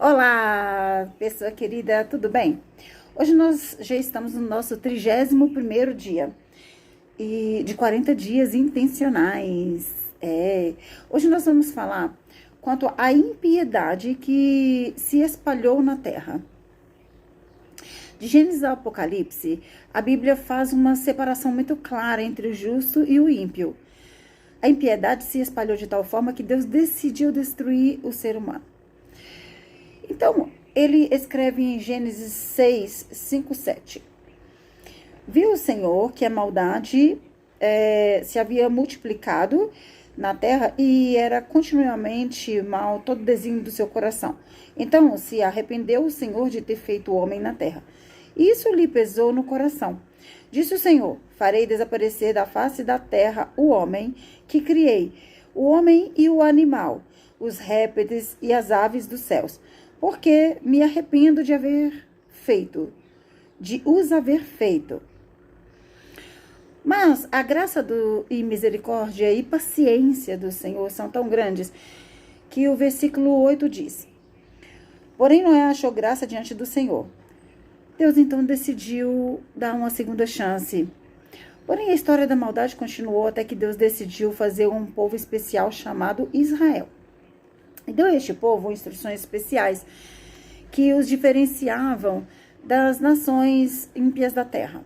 Olá, pessoa querida, tudo bem? Hoje nós já estamos no nosso 31º dia de 40 dias intencionais. Hoje nós vamos falar quanto à impiedade que se espalhou na terra. De Gênesis ao Apocalipse, a Bíblia faz uma separação muito clara entre o justo e o ímpio. A impiedade se espalhou de tal forma que Deus decidiu destruir o ser humano. Então, ele escreve em Gênesis 6, 5, 7. Viu o Senhor que a maldade se havia multiplicado na terra e era continuamente mal todo o desígnio do seu coração. Então, se arrependeu o Senhor de ter feito o homem na terra. Isso lhe pesou no coração. Disse o Senhor: farei desaparecer da face da terra o homem que criei, o homem e o animal, os répteis e as aves dos céus, porque me arrependo de os haver feito. Mas a graça e misericórdia e paciência do Senhor são tão grandes que o versículo 8 diz: porém Noé achou graça diante do Senhor. Deus então decidiu dar uma segunda chance. Porém a história da maldade continuou até que Deus decidiu fazer um povo especial chamado Israel. E deu a este povo instruções especiais que os diferenciavam das nações ímpias da terra.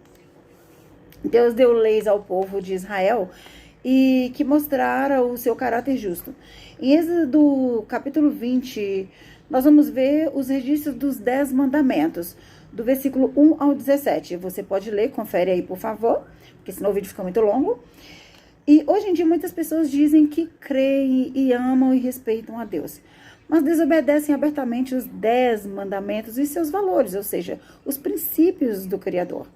Deus deu leis ao povo de Israel e que mostraram o seu caráter justo. Em Êxodo capítulo 20, nós vamos ver os registros dos 10 mandamentos, do versículo 1 ao 17. Você pode ler, confere aí, por favor, porque senão o vídeo fica muito longo. E hoje em dia muitas pessoas dizem que creem e amam e respeitam a Deus, mas desobedecem abertamente os 10 mandamentos e seus valores, ou seja, os princípios do Criador.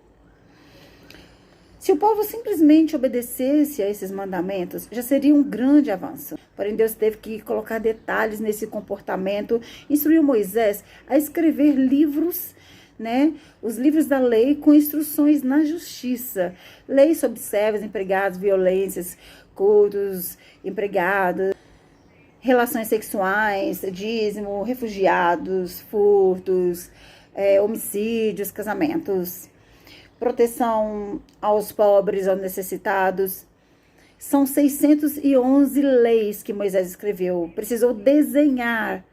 Se o povo simplesmente obedecesse a esses mandamentos, já seria um grande avanço. Porém, Deus teve que colocar detalhes nesse comportamento, instruiu Moisés a escrever livros, os livros da lei com instruções na justiça, leis sobre servos, empregados, violências, cultos, empregados, relações sexuais, dízimo, refugiados, furtos, homicídios, casamentos, proteção aos pobres, aos necessitados. São 611 leis que Moisés escreveu, precisou desenhar,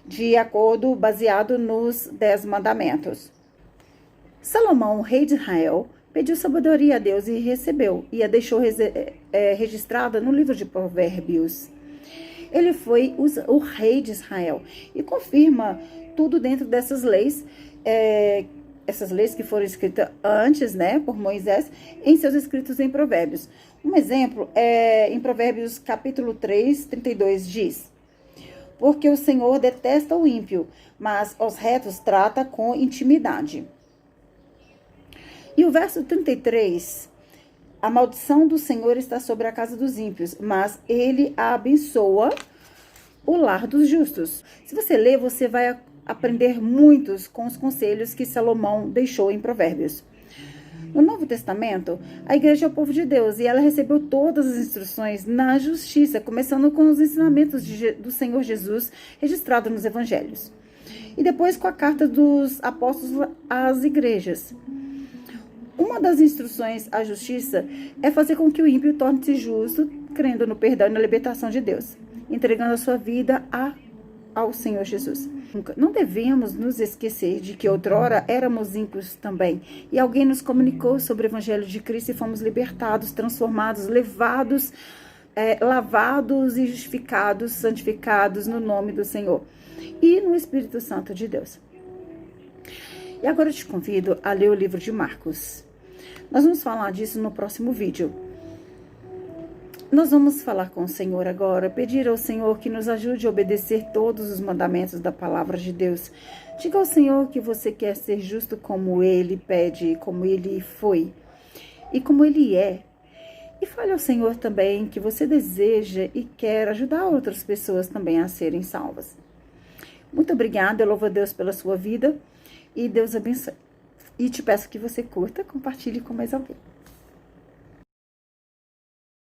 de acordo, baseado nos 10 mandamentos. Salomão, rei de Israel, pediu sabedoria a Deus e recebeu, e a deixou registrada no livro de Provérbios. Ele foi o rei de Israel e confirma tudo dentro dessas leis, essas leis que foram escritas antes, por Moisés, em seus escritos em Provérbios. Um exemplo é em Provérbios capítulo 3, 32, diz: porque o Senhor detesta o ímpio, mas os retos trata com intimidade. E o verso 33, a maldição do Senhor está sobre a casa dos ímpios, mas ele abençoa o lar dos justos. Se você ler, você vai aprender muitos com os conselhos que Salomão deixou em Provérbios. No Novo Testamento, a igreja é o povo de Deus e ela recebeu todas as instruções na justiça, começando com os ensinamentos do Senhor Jesus registrados nos evangelhos. E depois com a carta dos apóstolos às igrejas. Uma das instruções à justiça é fazer com que o ímpio torne-se justo, crendo no perdão e na libertação de Deus, entregando a sua vida ao Senhor Jesus. Não devemos nos esquecer de que outrora éramos ímpios também, e alguém nos comunicou sobre o Evangelho de Cristo e fomos libertados, transformados, levados, lavados e justificados, santificados no nome do Senhor e no Espírito Santo de Deus. E agora eu te convido a ler o livro de Marcos. Nós vamos falar disso no próximo vídeo. Nós vamos falar com o Senhor agora, pedir ao Senhor que nos ajude a obedecer todos os mandamentos da palavra de Deus. Diga ao Senhor que você quer ser justo como Ele pede, como Ele foi e como Ele é. E fale ao Senhor também que você deseja e quer ajudar outras pessoas também a serem salvas. Muito obrigada, eu louvo a Deus pela sua vida e Deus abençoe. E te peço que você curta, compartilhe com mais alguém.